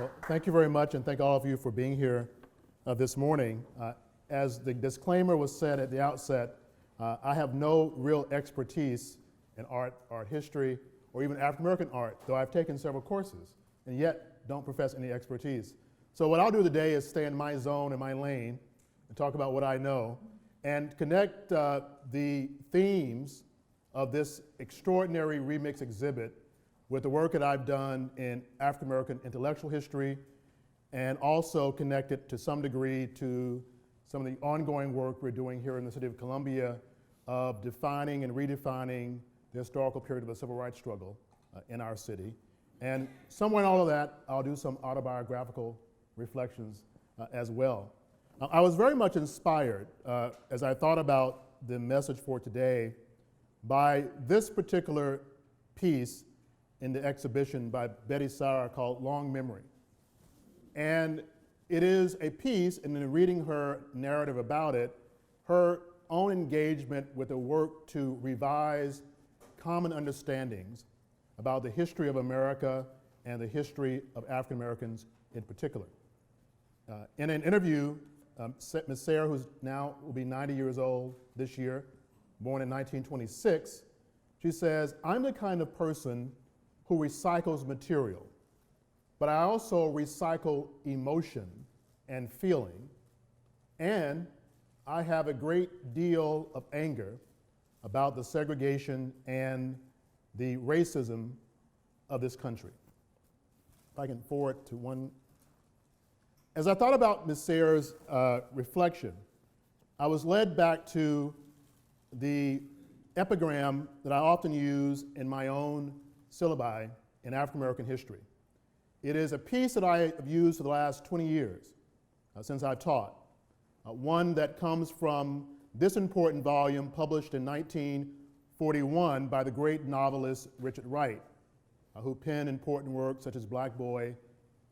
Well, thank you very much, and thank all of you for being here this morning. As the disclaimer was said at the outset, I have no real expertise in art history, or even African American art, though I've taken several courses, and yet don't profess any expertise. So what I'll do today is stay in my zone, in my lane, and talk about what I know, and connect the themes of this extraordinary REMIX exhibit with the work that I've done in African American intellectual history, and also connect it to some degree to some of the ongoing work we're doing here in the city of Columbia of defining and redefining the historical period of the civil rights struggle in our city. And somewhere in all of that, I'll do some autobiographical reflections as well. I was very much inspired as I thought about the message for today by this particular piece in the exhibition by Betty Sauer called Long Memory. And it is a piece, and in reading her narrative about it, her own engagement with the work to revise common understandings about the history of America and the history of African Americans in particular. In an interview, Ms. Sayre, who's now will be 90 years old this year, born in 1926, she says, "I'm the kind of person who recycles material, but I also recycle emotion and feeling, and I have a great deal of anger about the segregation and the racism of this country." If I can forward to one. As I thought about Ms. Sayre's reflection, I was led back to the epigram that I often use in my own syllabi in African American history. It is a piece that I have used for the last 20 years since I've taught, one that comes from this important volume published in 1941 by the great novelist Richard Wright, who penned important works such as Black Boy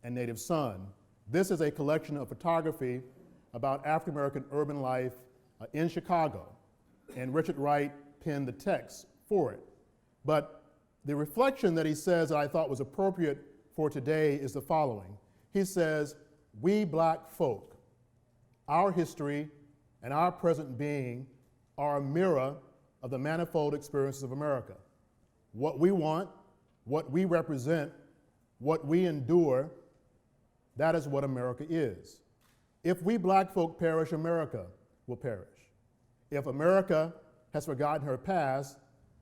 and Native Son. This is a collection of photography about African American urban life in Chicago, and Richard Wright penned the text for it. But the reflection that he says that I thought was appropriate for today is the following. He says, "We black folk, our history and our present being are a mirror of the manifold experiences of America. What we want, what we represent, what we endure, that is what America is. If we black folk perish, America will perish. If America has forgotten her past,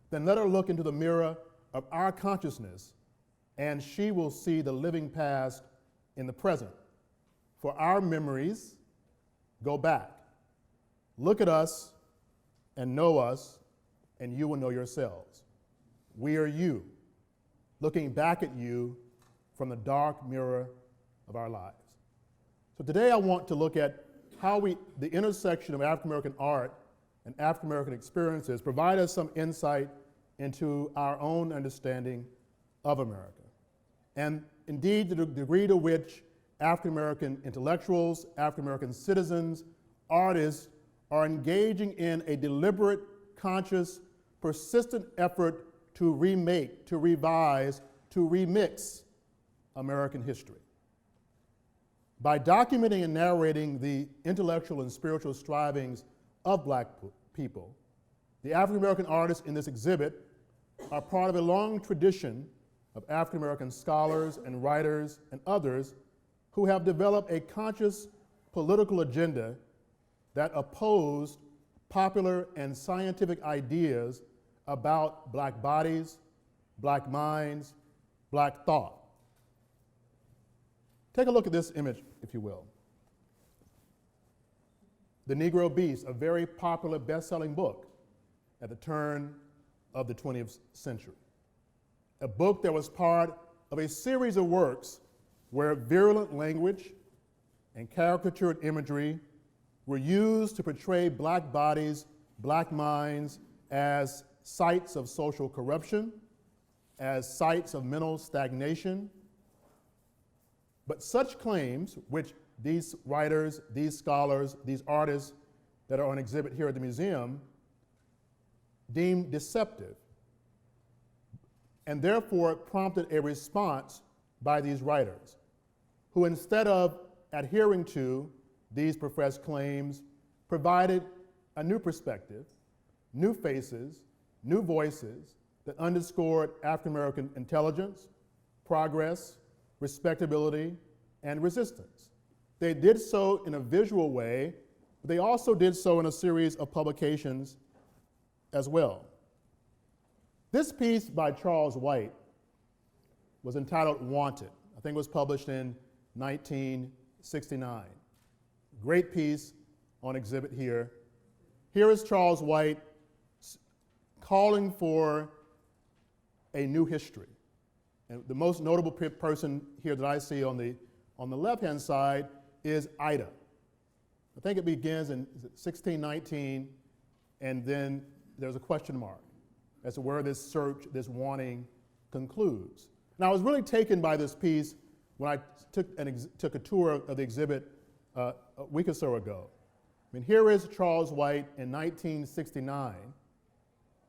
then let her look into the mirror of our consciousness, and she will see the living past in the present. For our memories go back. Look at us and know us, and you will know yourselves. We are you, looking back at you from the dark mirror of our lives." So today I want to look at how the intersection of African American art and African American experiences provide us some insight into our own understanding of America. And indeed, the degree to which African American intellectuals, African American citizens, artists are engaging in a deliberate, conscious, persistent effort to remake, to revise, to remix American history. By documenting and narrating the intellectual and spiritual strivings of black people, the African American artists in this exhibit are part of a long tradition of African American scholars and writers and others who have developed a conscious political agenda that opposed popular and scientific ideas about black bodies, black minds, black thought. Take a look at this image, if you will. The Negro Beast, a very popular best-selling book at the turn of the 20th century. A book that was part of a series of works where virulent language and caricatured imagery were used to portray black bodies, black minds as sites of social corruption, as sites of mental stagnation. But such claims, which these writers, these scholars, these artists that are on exhibit here at the museum deemed deceptive, and therefore prompted a response by these writers. who instead of adhering to these professed claims, provided a new perspective, new faces, new voices that underscored African American intelligence, progress, respectability, and resistance. They did so in a visual way, but they also did so in a series of publications as well. This piece by Charles White was entitled Wanted. I think it was published in 1969. Great piece on exhibit here. Here is Charles White calling for a new history. And the most notable person here that I see on the left-hand side is Ida. I think it begins in 1619, and then there's a question mark as to where this search, this wanting, concludes. Now, I was really taken by this piece when I took a tour of the exhibit a week or so ago. I mean, here is Charles White in 1969,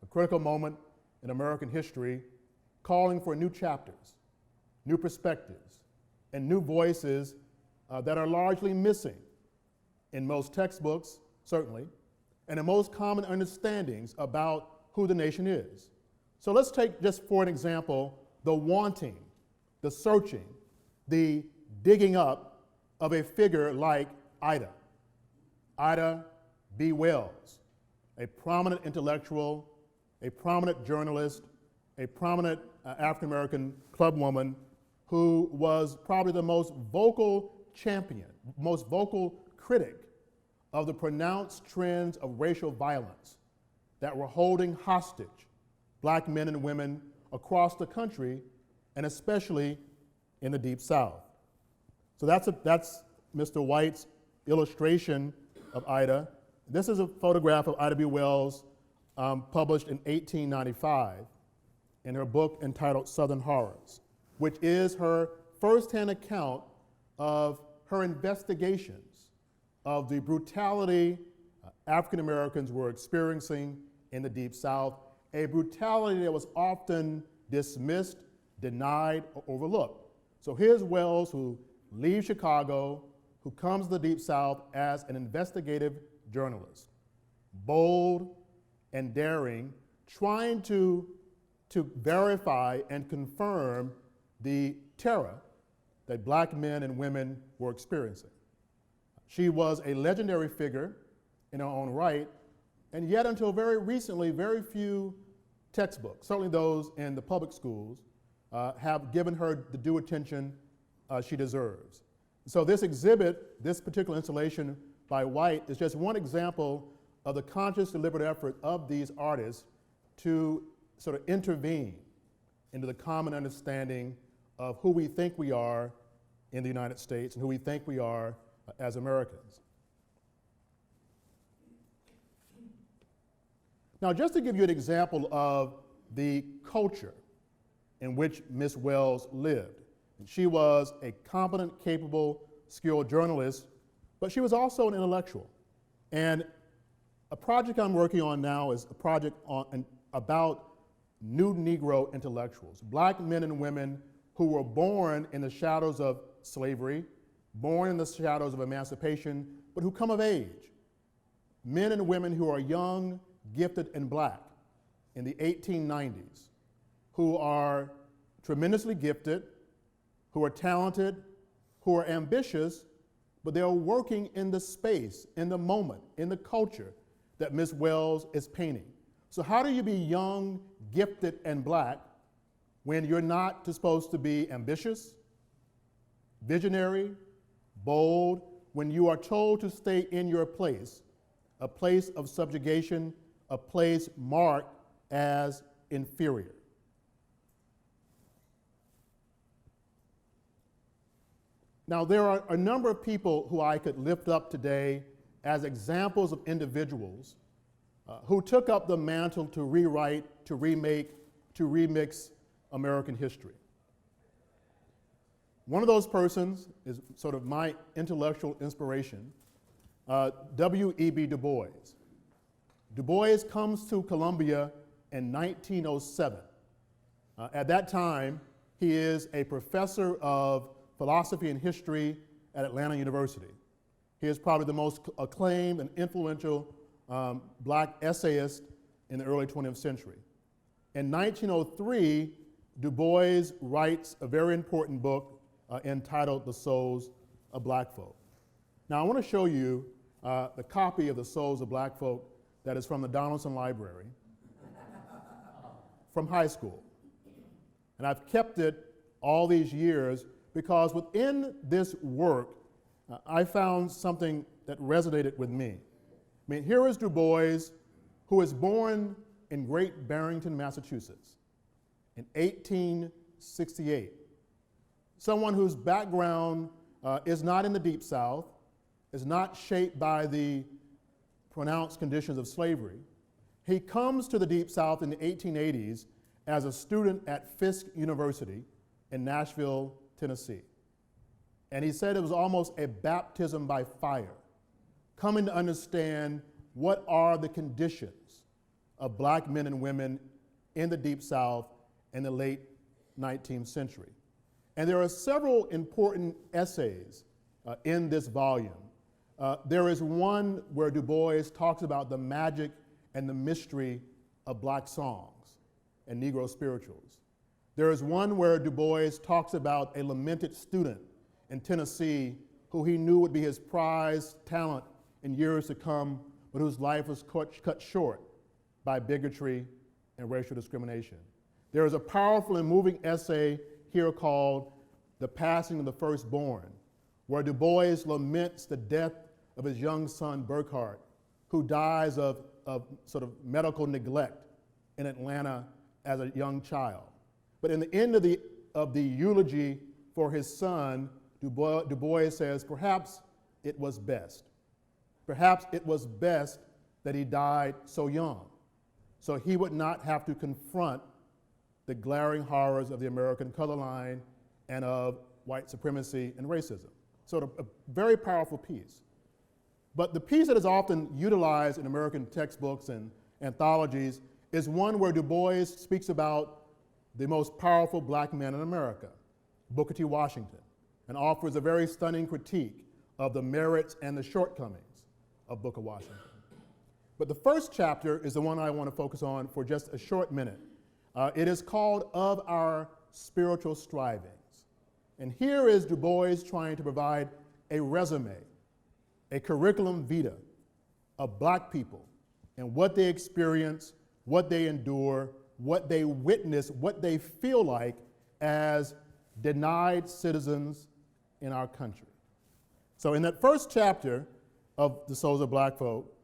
a critical moment in American history, calling for new chapters, new perspectives, and new voices that are largely missing in most textbooks, certainly, and in most common understandings about who the nation is. So let's take, just for an example, the wanting, the searching, the digging up of a figure like Ida. Ida B. Wells, a prominent intellectual, a prominent journalist, a prominent African-American clubwoman who was probably the most vocal champion, most vocal critic of the pronounced trends of racial violence that were holding hostage black men and women across the country, and especially in the Deep South. So that's Mr. White's illustration of Ida. This is a photograph of Ida B. Wells published in 1895 in her book entitled Southern Horrors, which is her firsthand account of her investigations of the brutality African Americans were experiencing in the Deep South, a brutality that was often dismissed, denied, or overlooked. So here's Wells, who leaves Chicago, who comes to the Deep South as an investigative journalist, bold and daring, trying to verify and confirm the terror that black men and women were experiencing. She was a legendary figure in her own right, and yet until very recently, very few textbooks, certainly those in the public schools, have given her the due attention she deserves. So this exhibit, this particular installation by White, is just one example of the conscious, deliberate effort of these artists to sort of intervene into the common understanding of who we think we are in the United States and who we think we are as Americans. Now, just to give you an example of the culture in which Miss Wells lived, she was a competent, capable, skilled journalist, but she was also an intellectual. And a project I'm working on now is a project about new Negro intellectuals, black men and women who were born in the shadows of slavery, born in the shadows of emancipation, but who come of age. Men and women who are young, gifted, and black in the 1890s, who are tremendously gifted, who are talented, who are ambitious, but they are working in the space, in the moment, in the culture that Miss Wells is painting. So how do you be young, gifted, and black when you're not supposed to be ambitious, visionary, bold, when you are told to stay in your place, a place of subjugation, a place marked as inferior? Now, there are a number of people who I could lift up today as examples of individuals who took up the mantle to rewrite, to remake, to remix American history. One of those persons is sort of my intellectual inspiration, W.E.B. Du Bois. Du Bois comes to Columbia in 1907. At that time, he is a professor of philosophy and history at Atlanta University. He is probably the most acclaimed and influential black essayist in the early 20th century. In 1903, Du Bois writes a very important book entitled The Souls of Black Folk. Now I want to show you the copy of The Souls of Black Folk that is from the Donaldson Library from high school. And I've kept it all these years because within this work, I found something that resonated with me. I mean, here is Du Bois, who was born in Great Barrington, Massachusetts in 1868. Someone whose background is not in the Deep South, is not shaped by the pronounced conditions of slavery. He comes to the Deep South in the 1880s as a student at Fisk University in Nashville, Tennessee. And he said it was almost a baptism by fire, coming to understand what are the conditions of black men and women in the Deep South in the late 19th century. And there are several important essays in this volume. There is one where Du Bois talks about the magic and the mystery of black songs and Negro spirituals. There is one where Du Bois talks about a lamented student in Tennessee who he knew would be his prized talent in years to come, but whose life was cut short by bigotry and racial discrimination. There is a powerful and moving essay here called The Passing of the Firstborn, where Du Bois laments the death of his young son, Burkhart, who dies of sort of medical neglect in Atlanta as a young child. But in the end of the eulogy for his son, Du Bois says, perhaps it was best. Perhaps it was best that he died so young, so he would not have to confront the glaring horrors of the American color line and of white supremacy and racism. So a very powerful piece. But the piece that is often utilized in American textbooks and anthologies is one where Du Bois speaks about the most powerful black man in America, Booker T. Washington, and offers a very stunning critique of the merits and the shortcomings of Booker Washington. But the first chapter is the one I want to focus on for just a short minute. It is called Of Our Spiritual Strivings. And here is Du Bois trying to provide a resume, a curriculum vitae of black people and what they experience, what they endure, what they witness, what they feel like as denied citizens in our country. So in that first chapter of The Souls of Black Folk,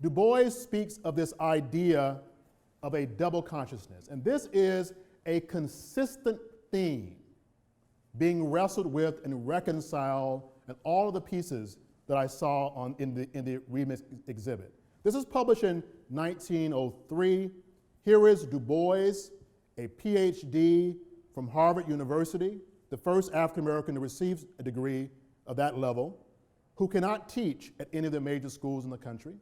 Du Bois speaks of this idea of a double consciousness. And this is a consistent theme being wrestled with and reconciled in all of the pieces that I saw in the REMIX exhibit. This is published in 1903. Here is Du Bois, a PhD from Harvard University, the first African American to receive a degree of that level, who cannot teach at any of the major schools in the country.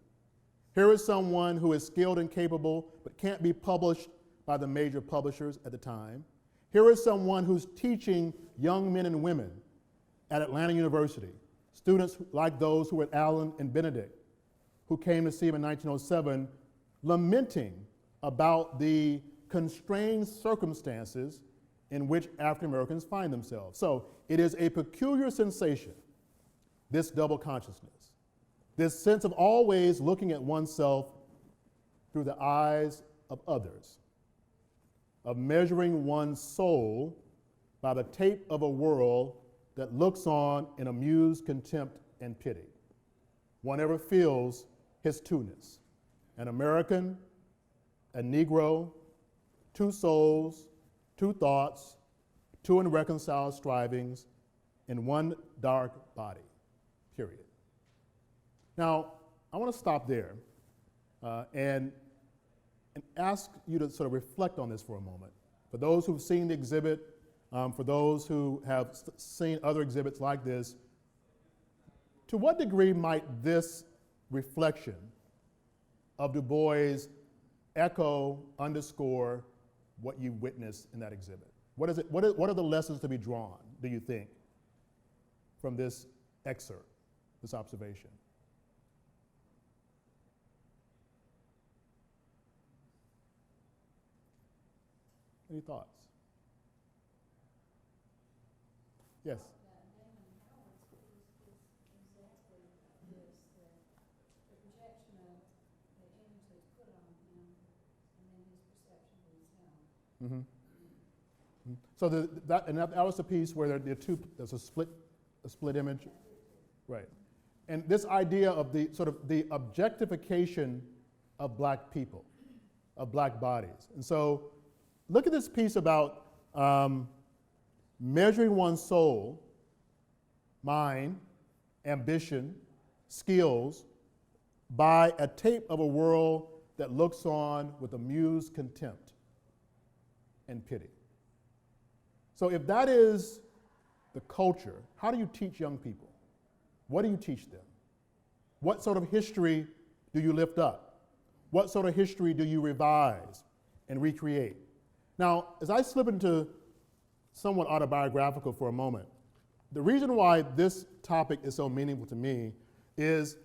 Here is someone who is skilled and capable but can't be published by the major publishers at the time. Here is someone who's teaching young men and women at Atlanta University, students like those who were at Allen and Benedict, who came to see him in 1907, lamenting about the constrained circumstances in which African Americans find themselves. So it is a peculiar sensation, this double consciousness, this sense of always looking at oneself through the eyes of others, of measuring one's soul by the tape of a world that looks on in amused contempt and pity. One ever feels his two-ness, an American, a Negro, two souls, two thoughts, two irreconciled strivings, in one dark body, period. Now, I want to stop there and ask you to sort of reflect on this for a moment. For those who've seen the exhibit, for those who have seen other exhibits like this, to what degree might this reflection of Du Bois echo, underscore what you witnessed in that exhibit? What are the lessons to be drawn, do you think, from this excerpt, this observation? Any thoughts? Yes? Mm-hmm. Mm-hmm. So that was the piece where there's a split image, right? And this idea of the sort of the objectification of black people, of black bodies. And so look at this piece about measuring one's soul, mind, ambition, skills by a tape of a world that looks on with amused contempt and pity. So if that is the culture, how do you teach young people? What do you teach them? What sort of history do you lift up? What sort of history do you revise and recreate? Now, as I slip into somewhat autobiographical for a moment, the reason why this topic is so meaningful to me is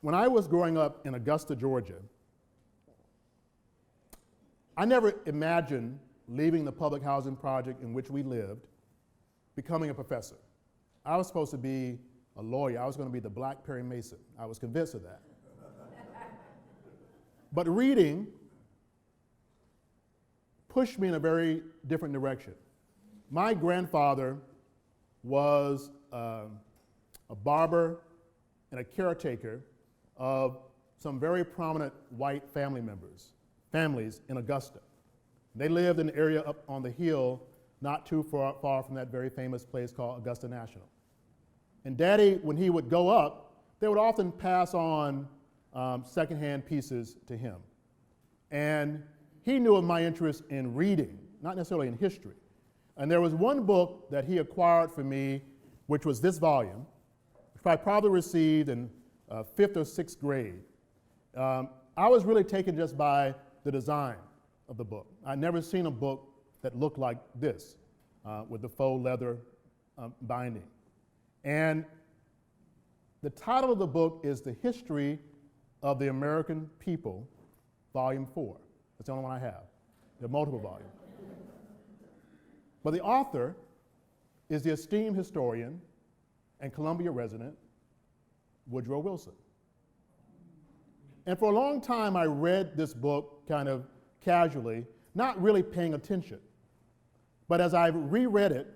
when I was growing up in Augusta, Georgia, I never imagined leaving the public housing project in which we lived, becoming a professor. I was supposed to be a lawyer. I was going to be the Black Perry Mason. I was convinced of that. But reading pushed me in a very different direction. My grandfather was a barber and a caretaker of some very prominent white families in Augusta. They lived in an area up on the hill not too far from that very famous place called Augusta National. And Daddy, when he would go up, they would often pass on secondhand pieces to him. And he knew of my interest in reading, not necessarily in history. And there was one book that he acquired for me, which was this volume, which I probably received in 5th or 6th grade. I was really taken just by the design of the book. I'd never seen a book that looked like this, with the faux leather binding. And the title of the book is The History of the American People, Volume 4. That's the only one I have. There are multiple volumes. But the author is the esteemed historian and Columbia resident, Woodrow Wilson. And for a long time, I read this book kind of casually, not really paying attention. But as I reread it,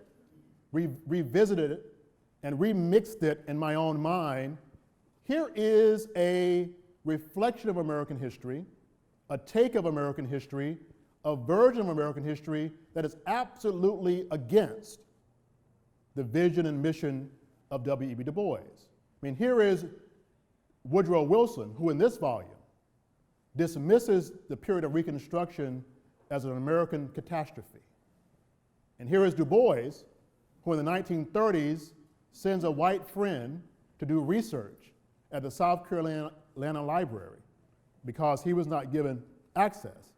revisited it, and remixed it in my own mind, here is a reflection of American history, a take of American history, a version of American history that is absolutely against the vision and mission of W.E.B. Du Bois. I mean, here is Woodrow Wilson, who in this volume dismisses the period of Reconstruction as an American catastrophe. And here is Du Bois, who in the 1930s sends a white friend to do research at the South Carolina Library because he was not given access.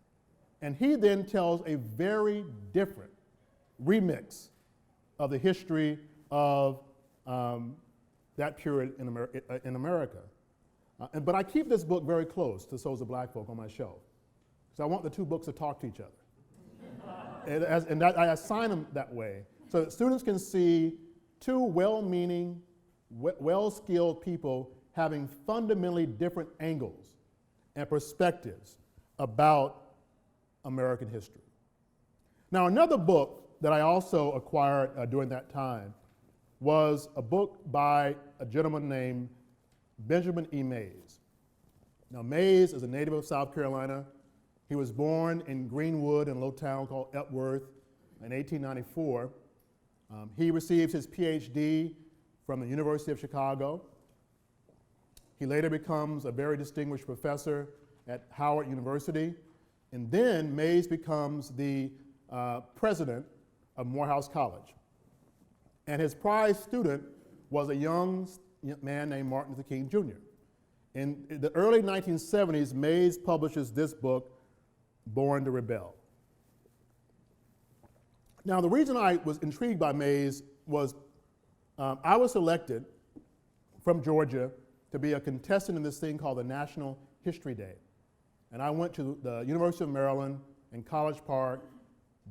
And he then tells a very different remix of the history of that period in America. But I keep this book very close to Souls of Black Folk on my shelf, because I want the two books to talk to each other. And I assign them that way, so that students can see two well-meaning, well-skilled people having fundamentally different angles and perspectives about American history. Now, another book that I also acquired during that time was a book by a gentleman named Benjamin E. Mays. Now, Mays is a native of South Carolina. He was born in Greenwood, in a little town called Epworth, in 1894. He received his PhD from the University of Chicago. He later becomes a very distinguished professor at Howard University. And then Mays becomes the president of Morehouse College. And his prize student was a young man named Martin Luther King Jr. In the early 1970s, Mays publishes this book, Born to Rebel. Now, the reason I was intrigued by Mays was I was selected from Georgia to be a contestant in this thing called the National History Day. And I went to the University of Maryland in College Park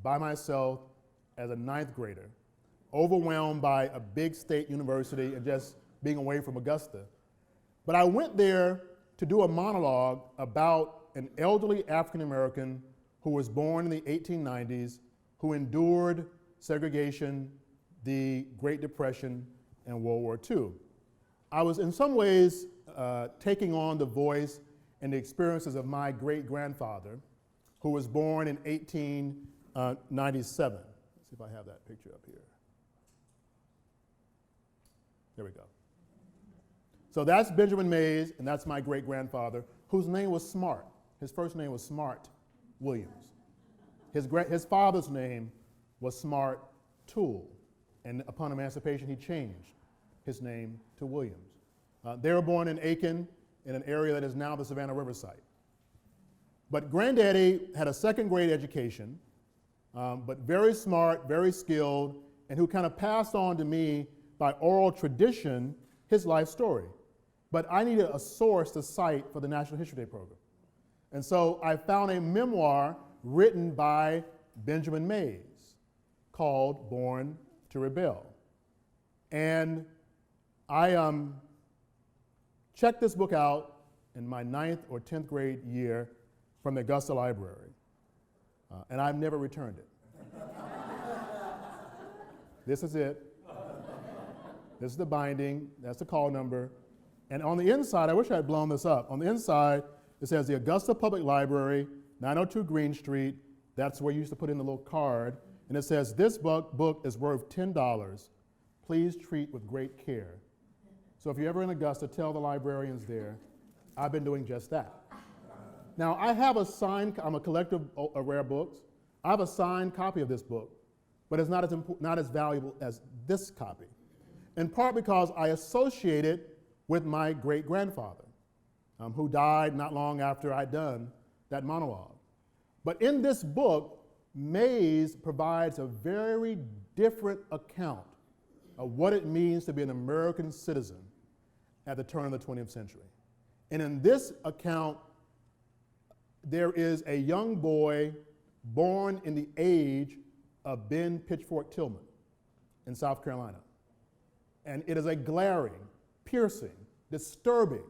by myself as a 9th grader, overwhelmed by a big state university and just being away from Augusta. But I went there to do a monologue about an elderly African American who was born in the 1890s, who endured segregation, the Great Depression, and World War II. I was in some ways taking on the voice and the experiences of my great-grandfather, who was born in 1897. Let's see if I have that picture up here. There we go. So that's Benjamin Mays, and that's my great-grandfather, whose name was Smart. His first name was Smart Williams. His father's name was Smart Toole, and upon emancipation, he changed his name to Williams. They were born in Aiken, in an area that is now the Savannah River site. But Granddaddy had a 2nd grade education, but very smart, very skilled, and who kind of passed on to me by oral tradition his life story. But I needed a source to cite for the National History Day program. And so I found a memoir written by Benjamin Mays called Born to Rebel. And I checked this book out in my 9th or 10th grade year from the Augusta Library, and I've never returned it. This is it. This is the binding, that's the call number. And on the inside, I wish I had blown this up. On the inside, it says the Augusta Public Library, 902 Green Street. That's where you used to put in the little card. And it says, this book is worth $10. Please treat with great care. So if you're ever in Augusta, tell the librarians there, I've been doing just that. Now, I have a signed, I'm a collector of rare books. I have a signed copy of this book, but it's not as valuable as this copy. In part because I associate it with my great-grandfather, who died not long after I'd done that monologue. But in this book, Mays provides a very different account of what it means to be an American citizen at the turn of the 20th century. And in this account, there is a young boy born in the age of Ben Pitchfork Tillman in South Carolina. And it is a glaring, piercing, disturbing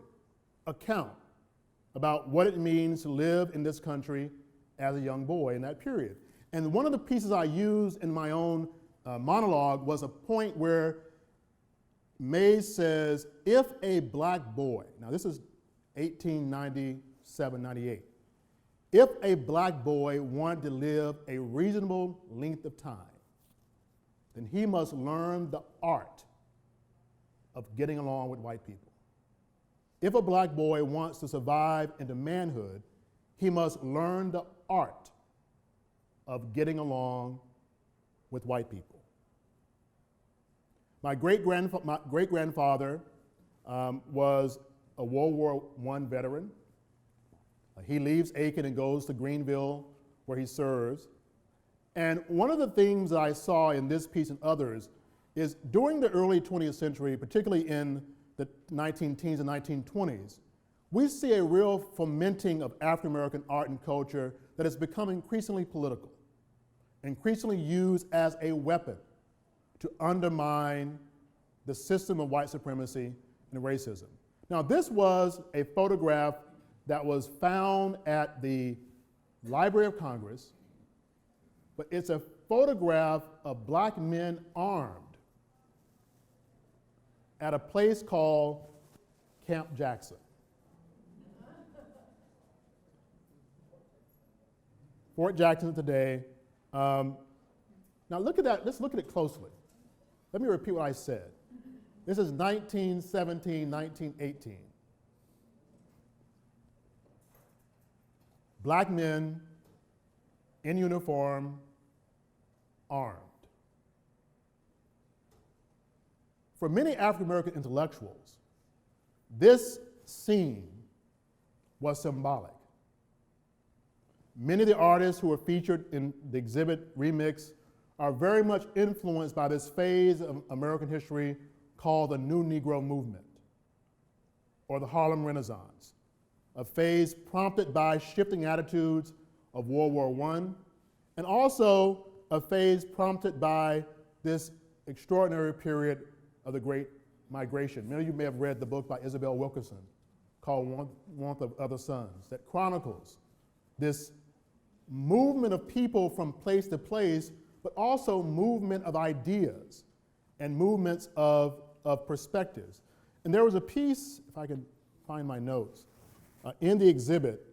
account about what it means to live in this country as a young boy in that period. And one of the pieces I used in my own monologue was a point where Mays says, if a black boy, now this is 1897, 98, if a black boy wanted to live a reasonable length of time, then he must learn the art of getting along with white people. If a black boy wants to survive into manhood, he must learn the art of getting along with white people. My great-grandfather was a World War I veteran. He leaves Aiken and goes to Greenville, where he serves. And one of the things I saw in this piece and others is during the early 20th century, particularly in the 19-teens and 1920s, we see a real fomenting of African-American art and culture that has become increasingly political, increasingly used as a weapon to undermine the system of white supremacy and racism. Now, this was a photograph that was found at the Library of Congress, but it's a photograph of black men armed at a place called Camp Jackson. Fort Jackson today. Now look at that, let's look at it closely. Let me repeat what I said. This is 1917, 1918. Black men in uniform, armed. For many African American intellectuals, this scene was symbolic. Many of the artists who were featured in the exhibit REMIX are very much influenced by this phase of American history called the New Negro Movement or the Harlem Renaissance, a phase prompted by shifting attitudes of World War I, and also a phase prompted by this extraordinary period of the Great Migration. Many of you may have read the book by Isabel Wilkerson called Warmth of Other Suns that chronicles this movement of people from place to place, but also movement of ideas and movements of perspectives. And there was a piece, if I can find my notes, in the exhibit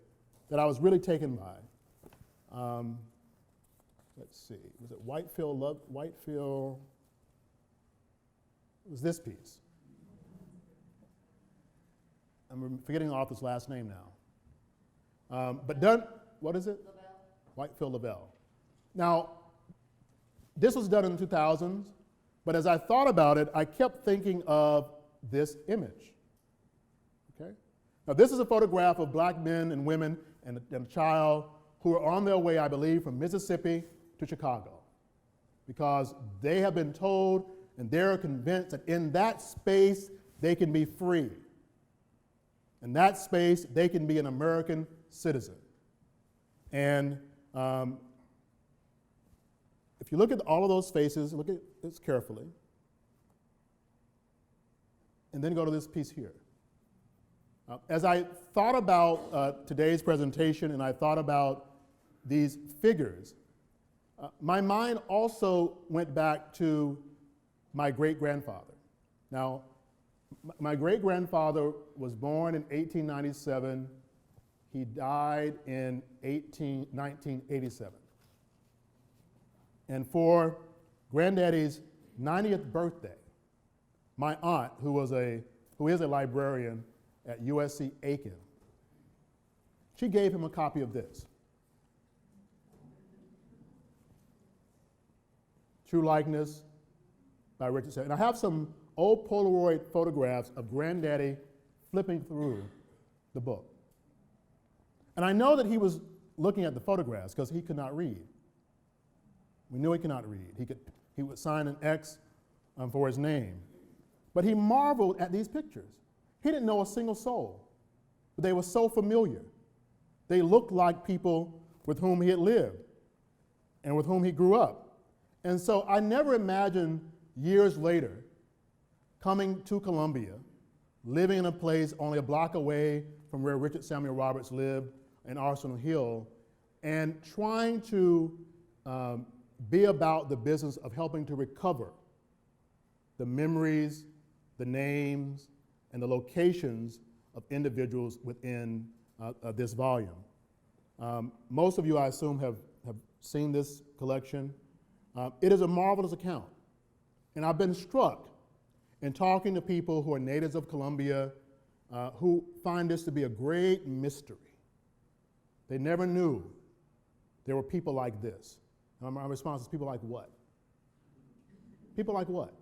that I was really taken by. Let's see, was it Whitefield? It was this piece. I'm forgetting the author's last name now. But done, what is it? Lavelle. Whitefield Lavelle. Now, this was done in the 2000s, but as I thought about it, I kept thinking of this image. Okay? Now, this is a photograph of black men and women and a child who are on their way, I believe, from Mississippi to Chicago, because they have been told and they're convinced that in that space they can be free. In that space they can be an American citizen. And if you look at all of those faces, look at this carefully, and then go to this piece here. As I thought about today's presentation and I thought about these figures, my mind also went back to my great-grandfather. Now, my great-grandfather was born in 1897. He died in 1987. And for Granddaddy's 90th birthday, my aunt, who is a librarian at USC Aiken, she gave him a copy of this. True Likeness by Richard Samuel. And I have some old Polaroid photographs of Granddaddy flipping through the book. And I know that he was looking at the photographs because he could not read. We knew he could not read. He would sign an X for his name. But he marveled at these pictures. He didn't know a single soul, but they were so familiar. They looked like people with whom he had lived and with whom he grew up. And so I never imagined years later coming to Columbia, living in a place only a block away from where Richard Samuel Roberts lived in Arsenal Hill, and trying to be about the business of helping to recover the memories, the names, and the locations of individuals within this volume. Most of you, I assume, have seen this collection. It is a marvelous account. And I've been struck in talking to people who are natives of Columbia who find this to be a great mystery. They never knew there were people like this. And my response is, people like what? People like what?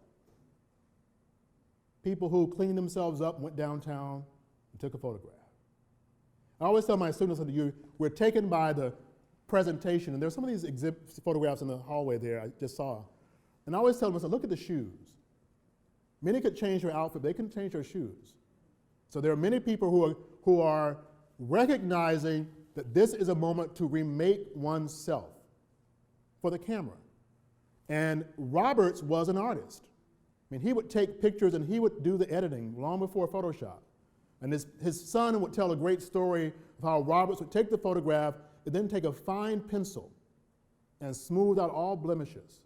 People who cleaned themselves up, went downtown, and took a photograph. I always tell my students that we're taken by the presentation, and there's some of these photographs in the hallway there I just saw. And I always tell them, I said, look at the shoes. Many could change their outfit, they couldn't change their shoes. So there are many people who are recognizing that this is a moment to remake oneself for the camera. And Roberts was an artist. I mean, he would take pictures and he would do the editing long before Photoshop. And his son would tell a great story of how Roberts would take the photograph and then take a fine pencil and smooth out all blemishes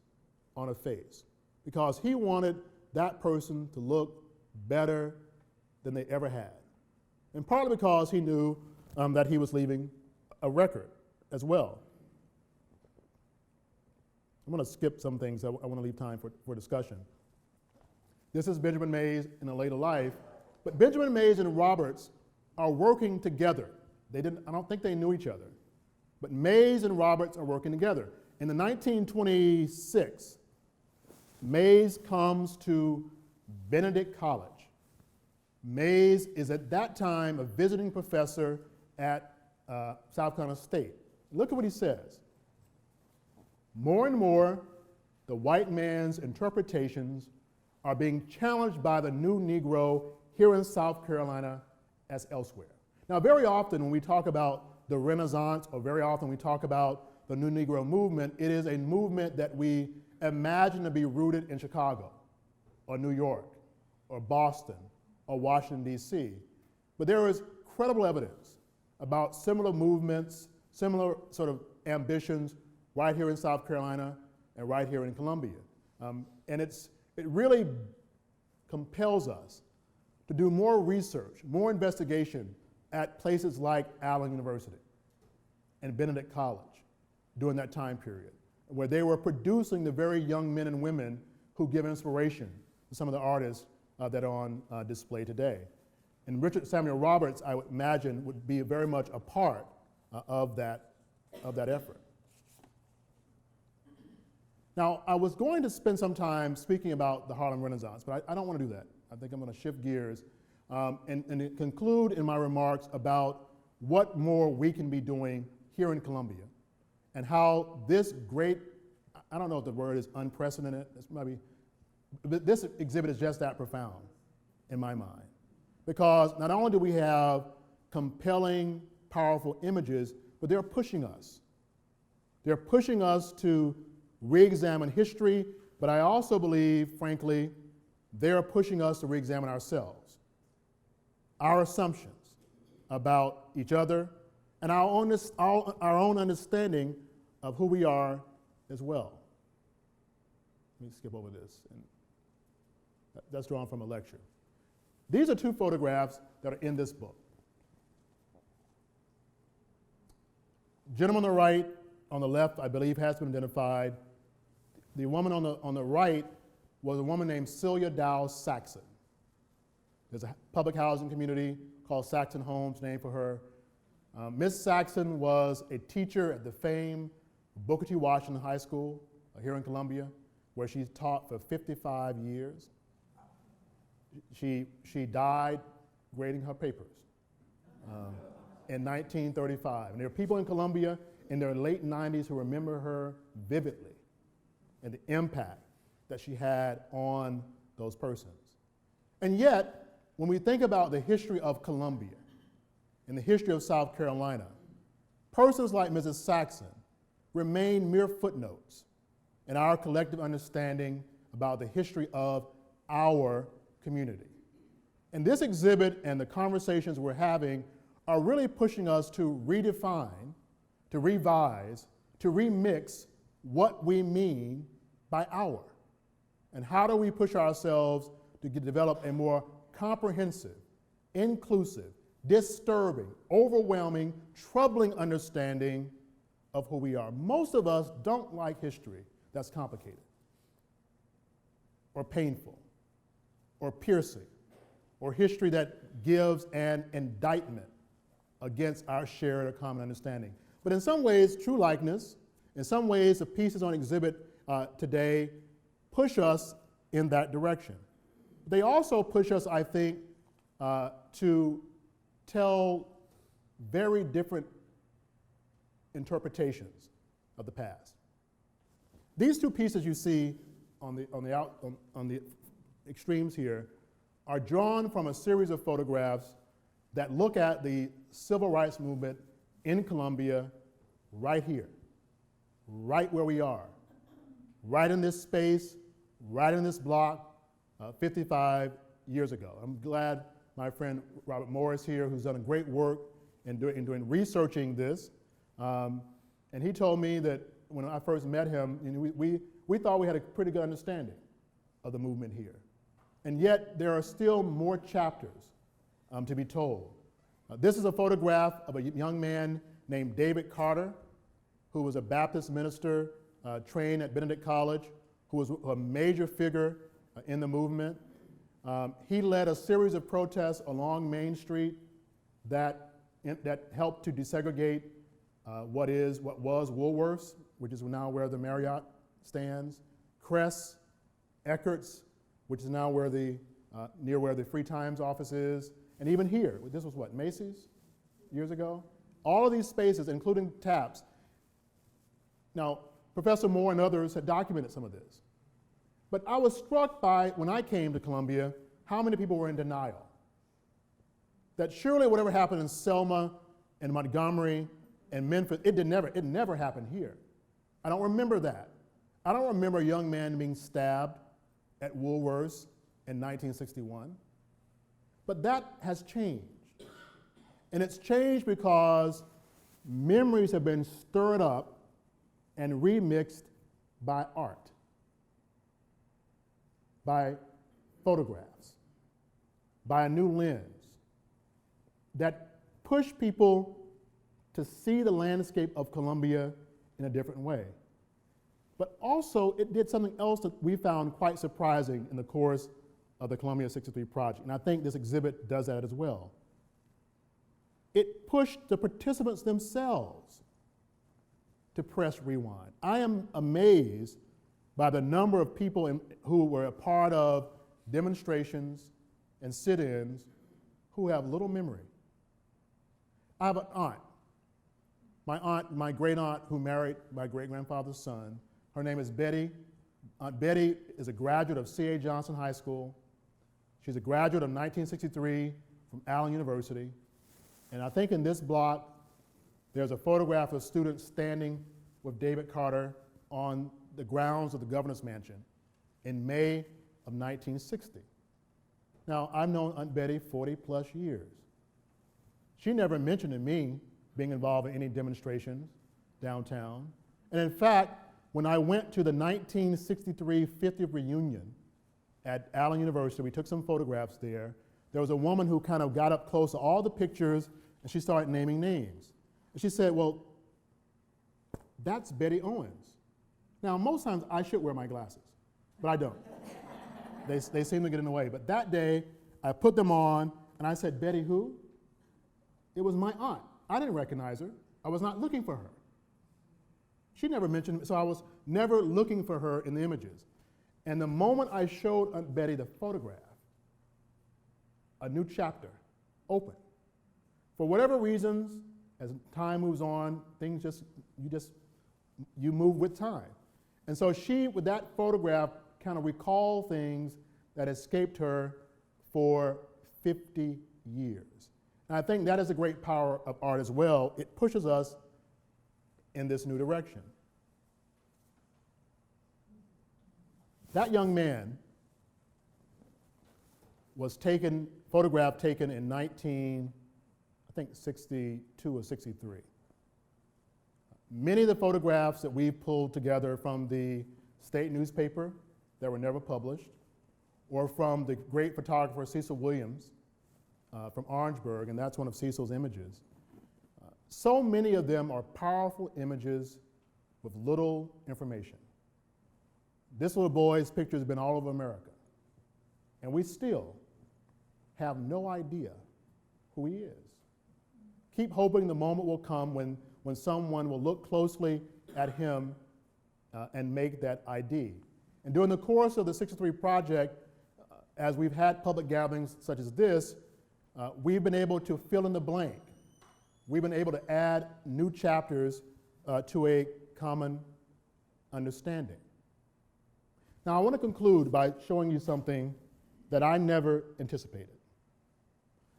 on a face, because he wanted that person to look better than they ever had. And partly because he knew that he was leaving a record as well. I'm going to skip some things. I want to leave time for discussion. This is Benjamin Mays in a later life, but Benjamin Mays and Roberts are working together. I don't think they knew each other, but Mays and Roberts are working together. In the 1926, Mays comes to Benedict College. Mays is at that time a visiting professor at South Carolina State. Look at what he says. More and more, the white man's interpretations are being challenged by the new Negro here in South Carolina as elsewhere. Now, very often when we talk about the Renaissance, or very often we talk about the new Negro movement, it is a movement that we imagine to be rooted in Chicago, or New York, or Boston, or Washington, D.C. But there is credible evidence about similar movements, similar sort of ambitions right here in South Carolina and right here in Columbia. And it really compels us to do more research, more investigation at places like Allen University and Benedict College during that time period, where they were producing the very young men and women who give inspiration to some of the artists that are on display today. And Richard Samuel Roberts, I would imagine, would be very much a part of that effort. Now, I was going to spend some time speaking about the Harlem Renaissance, but I don't want to do that. I think I'm going to shift gears and conclude in my remarks about what more we can be doing here in Columbia and how this great, I don't know if the word is unprecedented, but this exhibit is just that profound in my mind. Because not only do we have compelling, powerful images, but they're pushing us. They're pushing us to re-examine history, but I also believe, frankly, they're pushing us to re-examine ourselves, our assumptions about each other, and our own understanding of who we are as well. Let me skip over this. And that's drawn from a lecture. These are two photographs that are in this book. Gentleman on the right, on the left, I believe, has been identified. The woman on the right was a woman named Celia Dow Saxon. There's a public housing community called Saxon Homes named for her. Miss Saxon was a teacher at the famed Booker T. Washington High School here in Columbia, where she taught for 55 years. She died grading her papers in 1935. And there are people in Columbia in their late 90s who remember her vividly and the impact that she had on those persons. And yet, when we think about the history of Columbia and the history of South Carolina, persons like Mrs. Saxon remain mere footnotes in our collective understanding about the history of our community. And this exhibit and the conversations we're having are really pushing us to redefine, to revise, to remix what we mean by our. And how do we push ourselves to develop a more comprehensive, inclusive, disturbing, overwhelming, troubling understanding of who we are. Most of us don't like history that's complicated or painful or piercing, or history that gives an indictment against our shared or common understanding. But in some ways, true likeness, in some ways, the pieces on exhibit today push us in that direction. They also push us, I think, to tell very different interpretations of the past. These two pieces you see on the extremes here are drawn from a series of photographs that look at the civil rights movement in Columbia right here, right where we are, right in this space, right in this block, 55 years ago. I'm glad my friend Robert Morris here, who's done great work in researching this, and he told me that when I first met him, we thought we had a pretty good understanding of the movement here. And yet there are still more chapters to be told. This is a photograph of a young man named David Carter, who was a Baptist minister trained at Benedict College, who was a major figure in the movement. He led a series of protests along Main Street that helped to desegregate what was Woolworths, which is now where the Marriott stands, Crest, Eckert's, which is now where near where the Free Times office is, and even here. This was what, Macy's years ago? All of these spaces, including TAPS. Now, Professor Moore and others had documented some of this. But I was struck by, when I came to Columbia, how many people were in denial. That surely whatever happened in Selma and Montgomery and Memphis, it never happened here. I don't remember that. I don't remember a young man being stabbed at Woolworths in 1961. But that has changed. And it's changed because memories have been stirred up and remixed by art, by photographs, by a new lens that push people to see the landscape of Columbia in a different way. But also, it did something else that we found quite surprising in the course of the Columbia 63 project, and I think this exhibit does that as well. It pushed the participants themselves to press rewind. I am amazed by the number of people who were a part of demonstrations and sit-ins who have little memory. I have an aunt, my great aunt who married my great-grandfather's son. Her name is Betty. Aunt Betty is a graduate of C.A. Johnson High School. She's a graduate of 1963 from Allen University. And I think in this block, there's a photograph of students standing with David Carter on the grounds of the governor's mansion in May of 1960. Now, I've known Aunt Betty 40 plus years. She never mentioned to me being involved in any demonstrations downtown. And in fact, when I went to the 1963 50th reunion at Allen University, we took some photographs there. There was a woman who kind of got up close to all the pictures and she started naming names. And she said, well, that's Betty Owens. Now, most times I should wear my glasses, but I don't. They seem to get in the way. But that day, I put them on and I said, Betty who? It was my aunt. I didn't recognize her. I was not looking for her. She never mentioned, so I was never looking for her in the images. And the moment I showed Aunt Betty the photograph, a new chapter opened. For whatever reasons, as time moves on, things you move with time. And so she, with that photograph, kind of recalled things that escaped her for 50 years. And I think that is the great power of art as well. It pushes us in this new direction. That young man was photograph taken in 62 or 63. Many of the photographs that we pulled together from the state newspaper that were never published, or from the great photographer Cecil Williams from Orangeburg, and that's one of Cecil's images. So many of them are powerful images with little information. This little boy's picture has been all over America, and we still have no idea who he is. Keep hoping the moment will come when someone will look closely at him and make that ID. And during the course of the 63 project, as we've had public gatherings such as this, we've been able to fill in the blank. We've been able to add new chapters to a common understanding. Now, I want to conclude by showing you something that I never anticipated,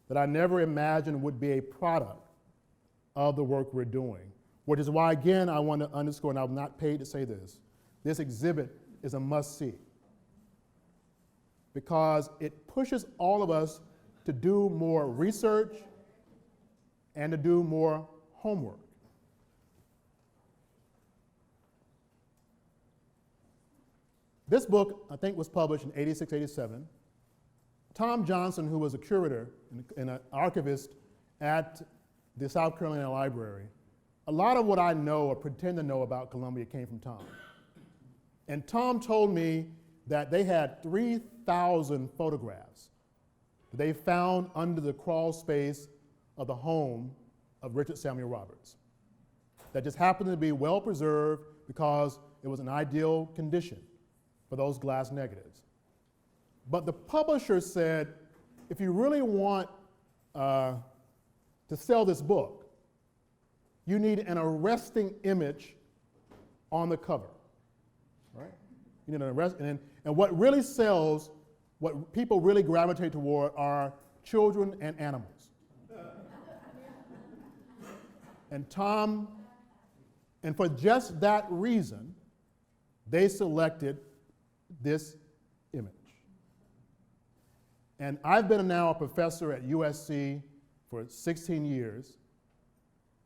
that I never imagined would be a product of the work we're doing, which is why, again, I want to underscore, and I'm not paid to say this exhibit is a must-see, because it pushes all of us to do more research and to do more homework. This book, I think, was published in 86, 87. Tom Johnson, who was a curator and an archivist at the South Carolina Library, a lot of what I know or pretend to know about Columbia came from Tom. And Tom told me that they had 3,000 photographs that they found under the crawl space of the home of Richard Samuel Roberts that just happened to be well preserved because it was an ideal condition for those glass negatives. But the publisher said, if you really want to sell this book, you need an arresting image on the cover, right? And what really sells, what people really gravitate toward are children and animals. And for just that reason, they selected this image. And I've been now a professor at USC for 16 years,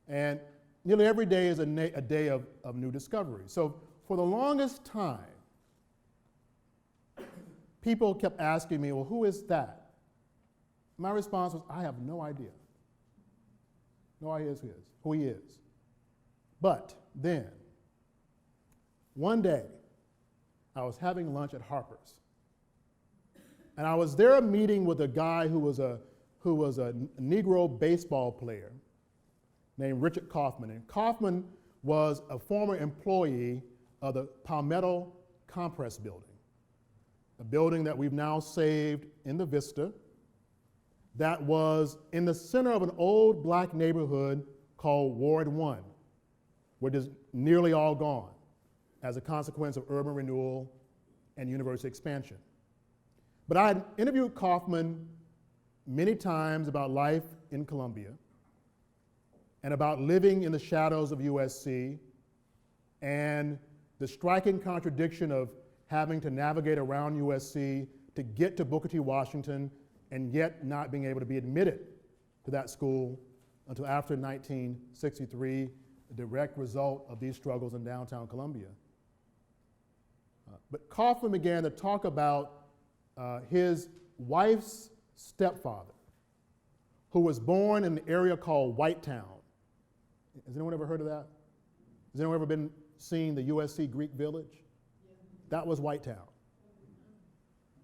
and nearly every day is a day of new discovery. So for the longest time, people kept asking me, well, who is that? My response was, I have no idea. No idea who he is. But then, one day, I was having lunch at Harper's. And I was there meeting with a guy who was a Negro baseball player named Richard Kaufman. And Kaufman was a former employee of the Palmetto Compress Building, a building that we've now saved in the Vista, that was in the center of an old black neighborhood called Ward 1, which is nearly all gone as a consequence of urban renewal and university expansion. But I had interviewed Kaufman many times about life in Columbia and about living in the shadows of USC and the striking contradiction of having to navigate around USC to get to Booker T. Washington and yet not being able to be admitted to that school until after 1963, a direct result of these struggles in downtown Columbia. But Kaufman began to talk about his wife's stepfather, who was born in an area called Whitetown. Has anyone ever heard of that? Has anyone ever seen the USC Greek Village? Yeah. That was Whitetown,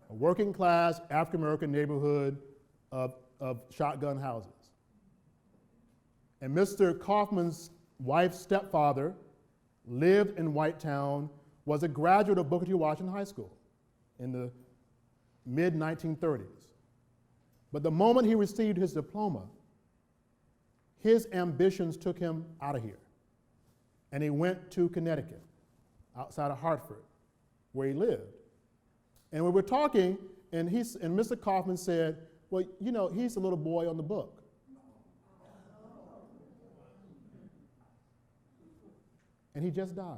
a working class African-American neighborhood of shotgun houses. And Mr. Kaufman's wife's stepfather lived in Whitetown, was a graduate of Booker T. Washington High School in the mid-1930s. But the moment he received his diploma, his ambitions took him out of here. And he went to Connecticut, outside of Hartford, where he lived. And we were talking, and Mr. Kaufman said, well, you know, he's the little boy on the book. And he just died.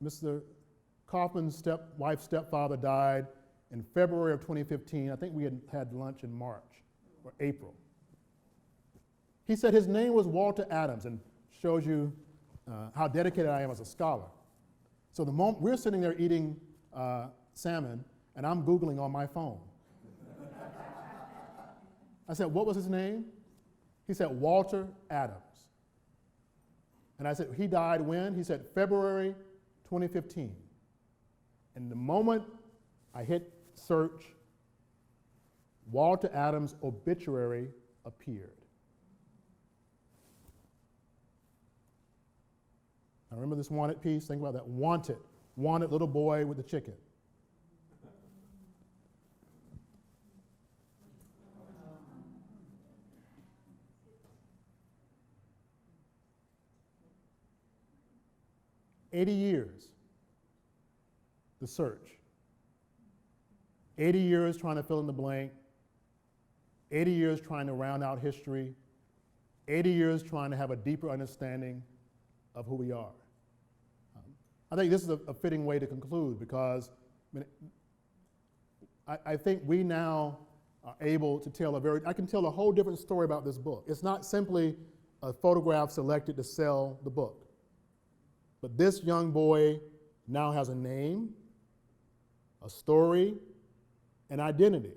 Mr. Kaufman's wife's stepfather died in February of 2015. I think we had lunch in March or April. He said his name was Walter Adams, and shows you how dedicated I am as a scholar. So the moment we're sitting there eating salmon, and I'm Googling on my phone. I said, what was his name? He said, Walter Adams. And I said, he died when? He said, February 2015. And the moment I hit search, Walter Adams' obituary appeared. I remember this wanted piece. Think about that. Wanted little boy with the chicken. "80 years, the search. 80 years trying to fill in the blank. 80 years trying to round out history. 80 years trying to have a deeper understanding of who we are." I think this is a fitting way to conclude, because I think we now are able to tell I can tell a whole different story about this book. It's not simply a photograph selected to sell the book. But this young boy now has a name, a story, an identity.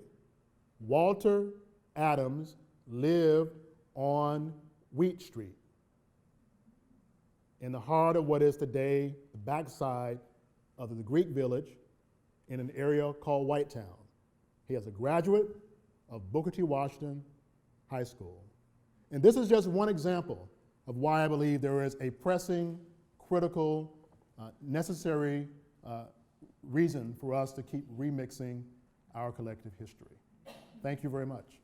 Walter Adams lived on Wheat Street, in the heart of what is today the backside of the Greek Village, in an area called Whitetown. He is a graduate of Booker T. Washington High School. And this is just one example of why I believe there is a pressing, critical, necessary reason for us to keep remixing our collective history. Thank you very much.